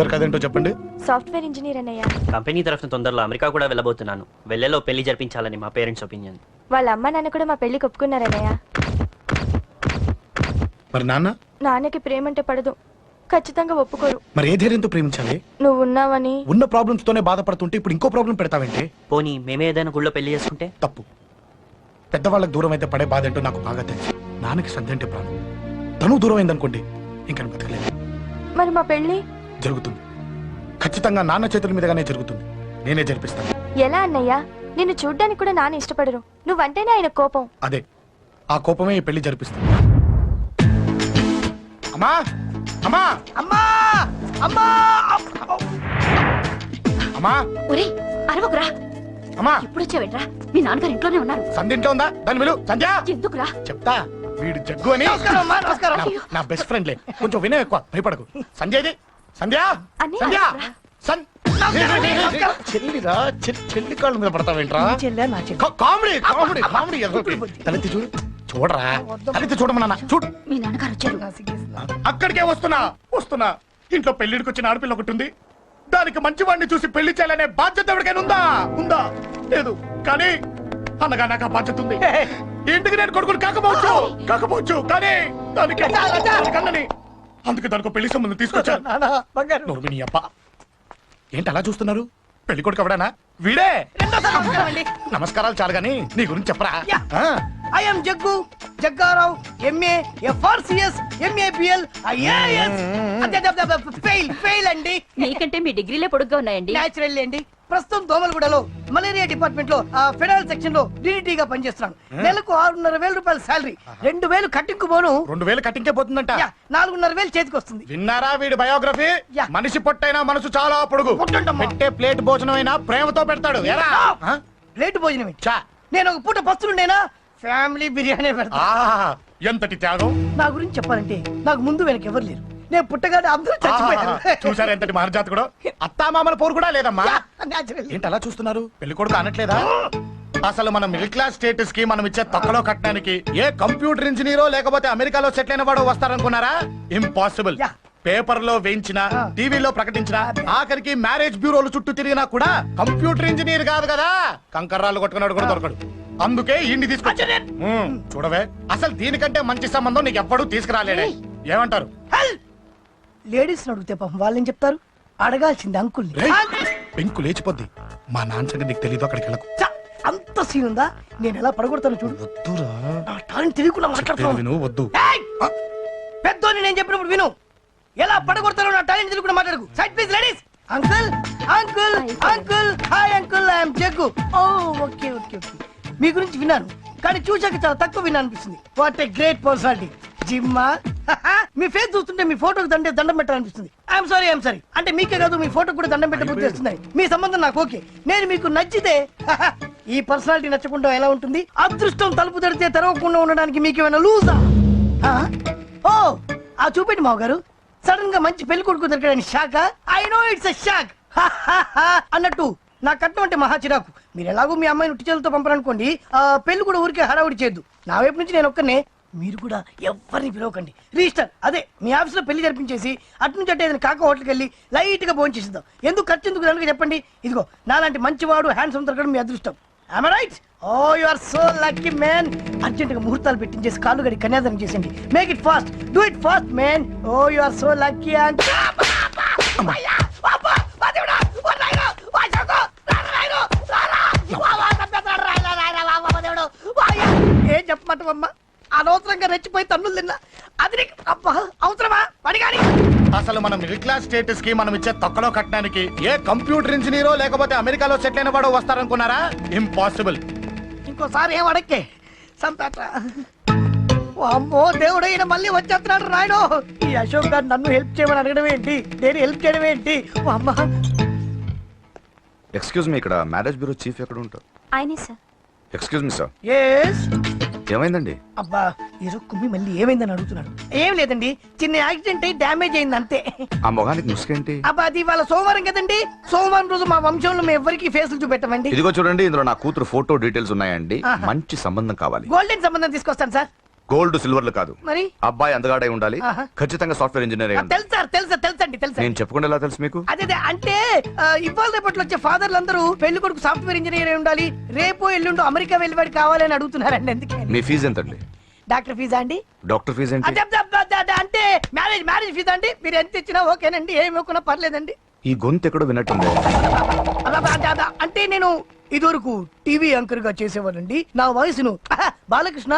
సుందర్ కదేంటో చెప్పండి. Software engineer అన్నయ్య. Company తరఫున తొందరలో అమెరికా కూడా వెళ్ళబోతున్నాను. వెళ్ళేలో పెళ్లి జరిపించాలని మా పేరెంట్స్ ఒపీనియన్. వాళ్ళ అమ్మ నాన్న కూడా మా పెళ్లికి ఒప్పుకున్నారన్నయ్య. మరి నాన్నకి ప్రేమ అంటే పడదు, ఖచ్చితంగా ఒప్పుకోరు. మరి ఏ ధైర్యంతో ప్రేమించాలి? నువ్వు ఉన్నావని. ఉన్న ప్రాబ్లమ్స్ తోనే బాధపడుతుంటే ఇప్పుడు ఇంకో ప్రాబ్లం పెడతావేంటి? పోనీ మేమే ఏదైనా గుళ్ళో పెళ్లి చేసుకుంటే? తప్పు. పెద్దవాళ్ళకి దూరం అయితే పడే బాధ ఏంటో నాకు బాగా తెలుసు. నాన్నకి సంధి అంటే ప్రాణం. తను దూరం అయిందనుకోండి ఇంకా బతకలేదు. మరి మా పెళ్లి జరుగుతుంది. ఖచ్చితంగా నాన్న చేతుల మీదగానే జరుగుతుంది. నేనే జరిపిస్తాను. ఎలా అన్నయ్య? నిన్ను చూడ్డానికి కూడా నాన్న ఇష్టపడరు, నువ్వంటేనే ఆయన కోపం. అదే ఆ కోపమే ఈ పెళ్లి జరిపిస్తుంది. అమ్మా అమ్మా అమ్మా అమ్మా అమ్మా ఒరేయ్ అరవకురా. అమ్మా ఇప్పుడు వచ్చావేంట్రా? మీ నాన్నగారు ఇంట్లోనే ఉన్నారు. సంధ్య ఇంట్లో ఉందా? దాని విలు. సంధ్య ఎందుకురా? చెప్తా. వీడు జగ్గు అని నా బెస్ట్ ఫ్రెండ్లే. కొంచెం వినయం ఎక్కువ, భయపడకు. సంధ్యది. సంధ్య సంధ్య చెల్లిరా. చెల్లి కాళ్ళ మీద పడతావేంట్రా? Comedy comedy comedy. తలెత్తి చూడు. చూడరా, తలెత్తి చూడమన్నా. చూడు, మీ నాన్నగారు వచ్చారు. అక్కడికే వస్తున్నా. ఇంట్లో పెళ్లిడికి వచ్చిన ఆడపిల్ల ఒకటి ఉంది. దానికి మంచి వాడిని చూసి పెళ్లి చేయాలనే బాధ్యత ఎవరికైనా ఉందా? లేదు. కానీ అనగా నాకు ఆ బాధ్యత ఉంది. ఇంటికి నేను కొడుకుని కాకపోవచ్చు కానీ దానికి కన్నని. అందుకే దానికి పెళ్లి సంబంధం తీసుకొచ్చాను. ఏంటి అలా చూస్తున్నారు? పెళ్లి కొడుకు ఎవడానా? వీడే. నమస్కారాలు చాలు గాని నీ గురించి చెప్పరా. I'm Jaggu Jaggarao, MA FRCS MABL IAS. Fail అండి. మీకంటే మీ డిగ్రీలే పొడుగ్గా ఉన్నాయండి. న్యాచురల్ అండి. ప్రస్తుతం దోమలగూడలో మలేరియా డిపార్ట్మెంట్ లో ఫెడరల్ సెక్షన్ లో DDT గా పనిచేస్తున్నాను. నెలకు 6,500 రూపాయల శాలరీ, 2,000 కట్టింగ్ పోను. 2,000 కట్టింకే పోతుందంట. 4,500 చేతికి వస్తుంది. విన్నారా వీడి బయోగ్రఫీ? మనిషి పొట్టైనా మనసు చాలా పొడుగు. పెట్టే ప్లేట్ భోజనం అయినా ప్రేమతో పెడతాడు. ప్లేట్ భోజనం నేను ఒక పూట పస్తులుండేనా? ఫ్యామిలీ బిర్యానీ పెడతా. ఎంతటి త్యాగం! నా గురించి చెప్పాలంటే నాకు ముందు వెనక ఎవరు లేరు. నేను పుట్టగానే అందరూ చచ్చిపోయారు. చూసారు ఎంతటి మహర్జాత్ కూడా. అత్తామామల పోరు కూడా లేదమ్మా. ఏంటి అలా చూస్తున్నారు? పెళ్లి కొడుకు అనట్లేదా? అసలు మన మిడిల్ క్లాస్ స్టేటస్ కి మనం ఇచ్చే తక్కువలో కట్టడానికి ఏ కంప్యూటర్ ఇంజనీరో లేకపోతే అమెరికాలో సెటిల్ అయిన వాడు వస్తారనుకున్నారా? ఇంపాసిబుల్. పేపర్ లో వేయించిన, టీవీలో ప్రకటించిన, ఆఖరికి మ్యారేజ్ బ్యూరోలు చుట్టూ తిరిగినా కూడా కంప్యూటర్ ఇంజనీర్ కాదు కదా. కంకర్రాలు కొట్టుకున్నాడు కూడా దొరకడు. అందుకే ఇండి తీసుకొచ్చా. చూడవే, అసలు దీనికంటే మంచి సంబంధం నీకు ఎప్పుడూ తీసుకురాలేడే. ఏమంటారు? లేడీస్ అడిగితే పాపం వాళ్ళేం చెప్తారు? అడగాల్సింది అంకుల్. పెంకు లేచిపోద్ది. మా నాన్న సంగతి నీకు తెలీదు. అక్కడికి వెళ్ళకు. అంత సీన్ ఉందా? నేను ఎలా పడగొడతాను చూడు. వద్దురా, తెలియకుండా మాట్లాడుతున్నాను. వద్దు. పెద్దోని నేను చెప్పినప్పుడు విను. ఎలా పడగొడతాను నా టాలెంట్ తెలియకుండా మాట్లాడకు. Side please ladies. Uncle uncle uncle hi uncle, I'm Jaggu. Oh okay okay okay. మీ గురించి విన్నాను కానీ చూశాక చాలా తక్కువ విన్నా అనిపిస్తుంది. What a great personality. జిమ్మా మీ ఫేస్ చూస్తుంటే మీ ఫోటోకి దండం పెట్టాలనిపిస్తుంది. ఐఎమ్ సారీ అంటే మీకే కాదు, మీ ఫోటో కూడా దండం పెట్టబుద్ధి వస్తుంది. మీ సంబంధం నాకు ఓకే. నేను మీకు నచ్చితే ఈ పర్సనాలిటీ నచ్చకుండా ఎలా ఉంటుంది? అదృష్టం తలుపు తెరితే తెరవకుండా ఉండడానికి మీకేమైనా లూజా? ఓ ఆ చూపెట్టి మావ గారు. సడన్ గా మంచి పెళ్లి కొడుకు దొరికాడని shock. I know it's a shock అన్నట్టు నా కట్నం అంటే మహా చిరాకు. మీరు ఎలాగో మీ అమ్మాయిని ఉట్టి చేతులతో పంపరనుకోండి, పెళ్లి కూడా ఊరికే హడావుడి చేయొద్దు. నా వైపు నుంచి నేను ఒక్కనే, మీరు కూడా ఎవరిని పిలవకండి. రిజిస్టర్ అదే మీ ఆఫీస్ లో పెళ్లి జరిపించేసి అటు నుంచి అంటే ఏదైనా కాక హోటల్కి వెళ్ళి లైట్ గా భోజనం చేసిద్దాం. ఎందుకు ఖర్చు ఎందుకు కనుక చెప్పండి. ఇదిగో నాలాంటి మంచివాడు హ్యాండ్సమ్ దొరకడం మీ అదృష్టం. Am I right? Oh, you are so lucky, man. Urgent గా ముహూర్తాలు పెట్టించేసి కాళ్ళు గడి కన్యాదానం చేసేయండి. Make it fast. Do it fast, man. Oh, you are so lucky. And ఏం చెప్పమంటావమ్మా? అనవసరంగా రెచ్చిపోయి తన్నులు తిన్నా. అది అవసరమా? పడిగాని అసలు మన మిడిల్ క్లాస్ స్టేటస్ కి మనం ఇచ్చే తక్కువలో కట్టడానికి ఏ కంప్యూటర్ ఇంజనీరో లేకపోతే అమెరికాలో సెటిల్ అయిన వాడు వస్తారనుకున్నారా? ఇంపాసిబుల్. ఇంకోసారి ఏం అడక్కే సంపేట. అమ్మో దేవుడైన మళ్ళీ వచ్చేస్తున్నాడు రాయడు. ఈ అశోక్ గారు నన్ను హెల్ప్ చేయమని అడగడం ఏంటి, నేను హెల్ప్ చేయడం ఏంటి? అమ్మా ఎక్స్క్యూజ్ మీ, ఇక్కడ మ్యారేజ్ బ్యూరో చీఫ్ ఎక్కడ ఉంటారు? ఆయనే sir. Excuse me sir. Yes. ఏమైందండి? అబ్బా ఈరోజు కుమ్మి మళ్ళీ ఏమైందని అడుగుతున్నాడు. ఏం లేదండి, చిన్న యాక్సిడెంట్ అయి డ్యామేజ్ అయింది అంతే. ఆ మొగానికి ముసుకేంటి? అబ్బా అది వాళ్ళ సోమవారం కదండి. సోమవారం రోజు మా వంశంలో మేము ఎవరికి ఫేసులు చూపెట్టమండి. ఇదిగో చూడండి, ఇందులో నా కూతురు ఫోటో డీటెయిల్స్ ఉన్నాయండి. మంచి సంబంధం కావాలి. గోల్డెన్ సంబంధం తీసుకొస్తాను సార్. గోల్డ్ సిల్వర్లు కాదు. మరి అబ్బాయి అందగాడై ఉండాలి, ఆహా. ఖచ్చితంగా సాఫ్ట్వేర్ ఇంజనీర్ అయి ఉండాలి. తెలుసు సార్, తెలుసండి తెలుసండి. నేను చెప్పకుండా ఎలా తెలుసు మీకు? అదే అంటే ఇవాళ రేపట్లో వచ్చే ఫాదర్లు అందరూ పెళ్లి కొడుకు సాఫ్ట్వేర్ ఇంజనీర్ అయి ఉండాలి, రేపు ఎల్లుండి అమెరికా వెళ్ళివాడు కావాలని అడుగుతున్నారండి. ఎందుకే? మీ ఫీజు ఎంతండి? డాక్టర్ ఫీజా అండి? డాక్టర్ ఫీజు ఏంటి? అంటే మ్యారేజ్ ఫీజా అండి? మీరు ఎంత ఇచ్చినా ఓకేనండి, ఏమి ఇవ్వకున్నా పర్లేదండి. ఈ గొంతు ఎక్కడో విన్నట్టుంది. అంటే నేను ఇదివరకు టీవీ యాంకర్ గా చేసేవాడండి. నా వయసును బాలకృష్ణ,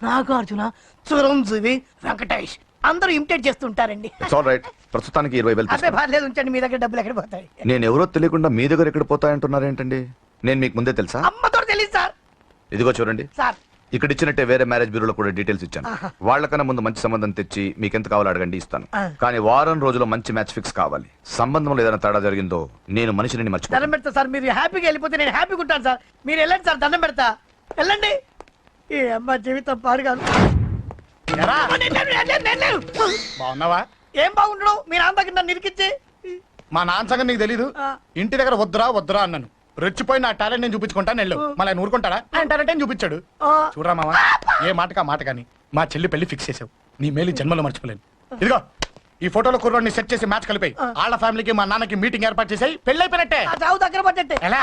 నాగార్జున, చిరంజీవి, వెంకటేష్ అందరూ ఇమిటేట్ చేస్తుంటారండి. It's all right. ప్రస్తుతానికి 20,000 అదే తీసుకోండి. పర్లేదు, ఉంచండి. మీ దగ్గర డబ్బులు ఎక్కడ పోతాయి? నేను ఎవరో తెలియకుండా మీ దగ్గర ఎక్కడ పోతాయంటున్నారు ఏంటండి? నేను మీకు ముందే తెలుసా? అమ్మతో తెలియదు సార్. ఇదిగో చూడండి, సార్ ఇక్కడ ఇచ్చినట్టే వేరే మ్యారేజ్ బ్యూరోలో కూడా డీటెయిల్స్ ఇచ్చాను. వాళ్ళకన్నా ముందు మంచి సంబంధం తెచ్చి మీకు ఎంత కావాలో అడగండి, ఇస్తాను. కానీ వారం రోజుల్లో మంచి మ్యాచ్ ఫిక్స్ కావాలి. సంబంధంలో ఏదైనా తేడా జరిగిందో నేను మనిషిని మర్చిపోతాను. దండం పెడతా సార్. మీరు హ్యాపీగా వెళ్ళిపోతే నేను హ్యాపీగా ఉంటాను సార్. మీరు వెళ్ళండి సార్, దండం పెడతా. వెళ్ళండి. ఈ అమ్మ జీవితం పాడుగాను. ఎరా, నేను లేను. బాగున్నావా? ఏం బాగుండడం? మీ నాన్న దగ్గర నన్ను ఇరికిచ్చి. మా నాన్న సంగతి నీకు తెలీదు. ఇంటి దగ్గర వద్దురా అన్నాను. రెచ్చిపోయి నా టాలెంట్ నేను చూపించుకుంటాను వెళ్ళు. మళ్ళీ ఆయన ఊరుకుంటాడా? ఆయన టాలెంట్ అని చూపించాడు. చూడరా మామ, ఏ మాటకా మాట కానీ మా చెల్లి పెళ్లి ఫిక్స్ చేసావు. నీ మేలు జన్మలో మర్చిపోలేను. ఇదిగో ఈ ఫోటోలో కుర్రోడిని సెట్ చేసి మ్యాచ్ కలిపాయి. వాళ్ళ ఫ్యామిలీకి మా నాన్నకి మీటింగ్ ఏర్పాటు చేసాయి. పెళ్లి అయిపోయినట్టే. ఆ చావు దగ్గర పడ్డట్టే. ఎలా?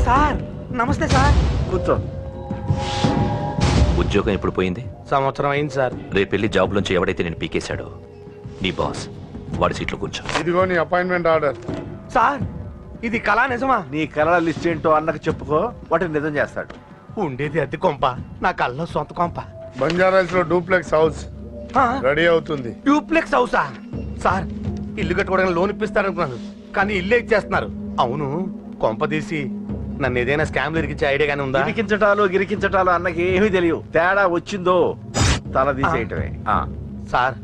సార్ నమస్తే సార్. కూర్చో. ఉద్యోగం ఎప్పుడు పోయింది? సంవత్సరం అయింది సార్. రేపెళ్ళి జాబ్ నుంచి ఎవడైతే నేను పీకేశాడో నీ బాస్ వాడి సీట్లో కూర్చో. ఇదిగో నీ అపాయింట్మెంట్ ఆర్డర్. సార్ ఇది కళా నిజమా? నీ కళల లిస్ట్ ఏంటో అన్నకు చెప్పుకో, వాటిని నిజం చేస్తాడు. ఉండేది అద్దె కొంప, నా కళ్ళలో సొంత కొంప. బంజారాస్ లో డూప్లెక్స్ హౌస్ ఆ, రెడీ అవుతుంది. డూప్లెక్స్ హౌసా? సార్ ఇల్లు కట్టుకోవడానికి లోన్ ఇప్పిస్తారనుకున్నాను, కానీ ఇల్లే ఇచ్చేస్తున్నారు. అవును, కొంప తీసి నన్ను ఏదైనా స్కామ్ ఇరికించే ఐడియా గానీ ఉందా? గిరికించటాలు అన్నకి ఏమీ తెలియదు. తేడా వచ్చిందో తల తీసేయటమే. సార్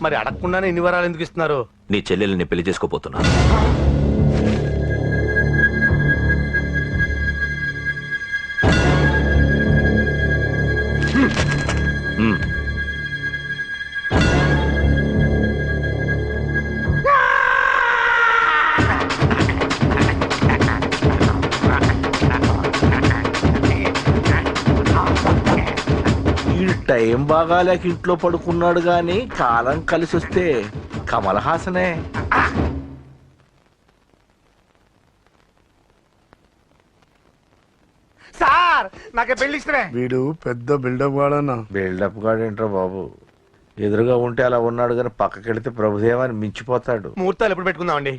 మరి అడగకుండానే ఇన్ని వరాలు ఎందుకు ఇస్తున్నారు? నీ చెల్లెల్ని పెళ్లి చేసుకోపోతున్నా. ఈ టైం బాగాలేక ఇంట్లో పడుకున్నాడు గాని కాలం కలిసి వస్తే కమల్ హాసనే. సార్ నాకే పెళ్లి ఇష్టమే. వీడు పెద్ద బిల్డప్ వాడన్నా. బిల్డప్ గాడేంట్రా బాబు, ఎదురుగా ఉంటే అలా ఉన్నాడు గాని పక్కకెళ్తే ప్రభుదేవాన్ని మించిపోతాడు. ముహూర్తాలు ఎప్పుడు పెట్టుకుందామండి?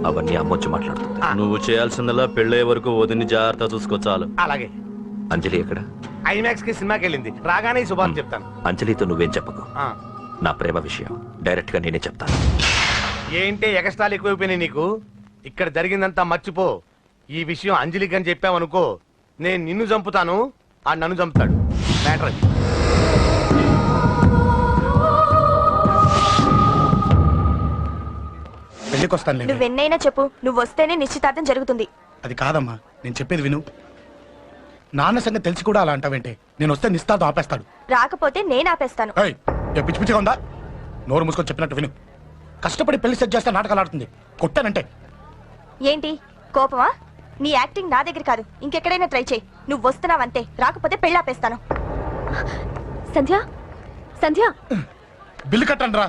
అవన్నీ అమ్మొచ్చి మాట్లాడుతుంది. నువ్వు చేయాల్సిందలా పెళ్ళే వరకు వదిని జాగ్రత్త చూసుకో చాలు. అలాగే. అంజలి ఎక్కడ? ఐమాక్స్ కి సినిమాకి వెళ్ళింది, రాగానే శుభాన్ని చెప్తాను. అంజలితో నువ్వేం చెప్పకు. ఆ. నా ప్రేమ విషయం డైరెక్ట్ గా నేనే చెప్తాను. ఏంటి ఎగస్ట్రాలు ఎక్కువైపోయినాయి నీకు? ఇక్కడ జరిగిందంతా మర్చిపో. ఈ విషయం అంజలికి అని చెప్పావనుకో, నేను నిన్ను చంపుతాను, ఆ నన్ను చంపుతాడు. మ్యాటర్ అది. పెళ్లికి వస్తాను. నువ్వెన్నైనా చెప్పు, నువ్వు వస్తేనే నిశ్చితార్థం జరుగుతుంది. అది కాదమ్మా, నేను చెప్పేది విను. నాన్న సంగతి తెలిసి కూడా అలా అంటావేంటే? నేను వస్తే నిస్తాతో ఆపేస్తాడు. రాకపోతే నేను ఆపేస్తాను. ఏయ్, ఏ పిచ్చి పిచ్చిగా ఉందా? నోరు మూసుకొని చెప్పినట్టు విను. కష్టపడి పెళ్లి సెట్ చేస్తే నాటకాలు ఆడుతుంది. కొట్టానంటే ఏంటి కోపమా? నీ యాక్టింగ్ నా దగ్గర కాదు, ఇంకెక్కడైనా ట్రై చేయి. నువ్వు వస్తున్నావంతే, రాకపోతే పెళ్ళి ఆపేస్తాను. సంధ్య, సంధ్య, బిల్లు కట్టండి రా.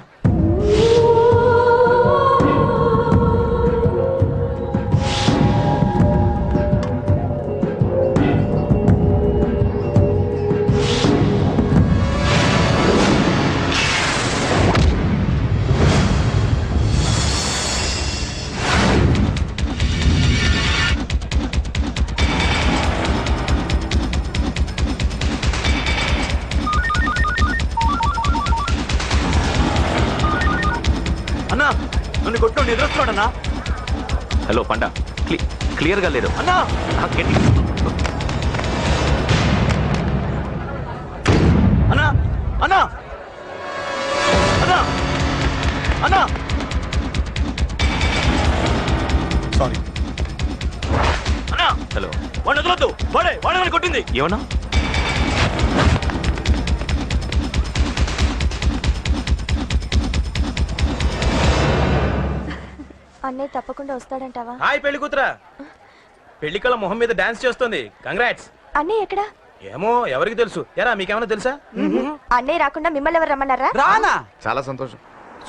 అన్నా నన్ను కొట్టు, నిద్రస్తున్నాడన్నా. హలో పండా, క్లియర్ గా లేదు అన్నా. అన్నా అన్నా అన్నా అన్నా. సారీ. అన్నా హలో, వాడిని వదలొద్దు, వాడే నన్ను కొట్టింది. ఏమన్నా? అన్నయ్య తప్పకుండా వస్తాడంటావా? హాయ్ పెళ్లి కూతురా. పెళ్లి కళ మొహం మీద డాన్స్ చేస్తుంది. కంగ్రాట్స్. అన్నయ్య ఎక్కడా? ఏమో ఎవరికి తెలుసు ఎరా మీకేమైనా తెలుసా? అన్నయ్య రాకుండా మిమ్మల్ని ఎవరు రమ్మన్నారా? రానా? చాలా సంతోషం.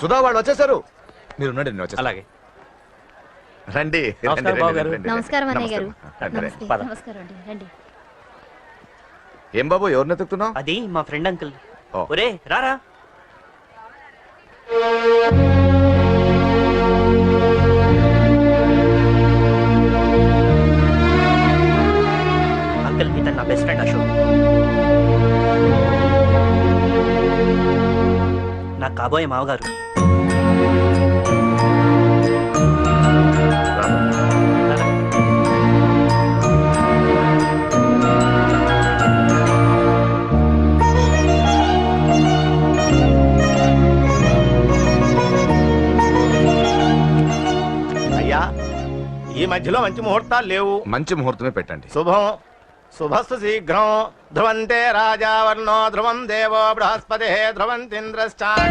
సుధా వాళ్ళు వచ్చేసారు. మీరు ఉండండి, నేను వచ్చేస్తాను. అలాగే. రండి నమస్కారం, రండి, బాబు రండి, గారు. రండి. నమస్కారం అన్నయ్య గారు. రండి, రండి. నమస్తే. పద. నమస్కారం అండి, రండి. ఏం బాబు ఎవరిని ఎత్తుకుతున్నావు? అది మా ఫ్రెండ్ అంకుల్. ఓ. ఒరే రారా. అంకుల్ ఇతను నా బెస్ట్ ఫ్రెండ్ అశోక్. నా కాబోయే మావగారు. రారా. అయ్యా ఈ మధ్యలో మంచి ముహూర్తాలు లేవు. మంచి ముహూర్తమే పెట్టండి. శుభం శుభస్తు శీఘ్రం ధ్రువంతే రాజావర్ణో ధ్రువం దేవో బృహస్పతి ధ్రువంతింద్రశ్చ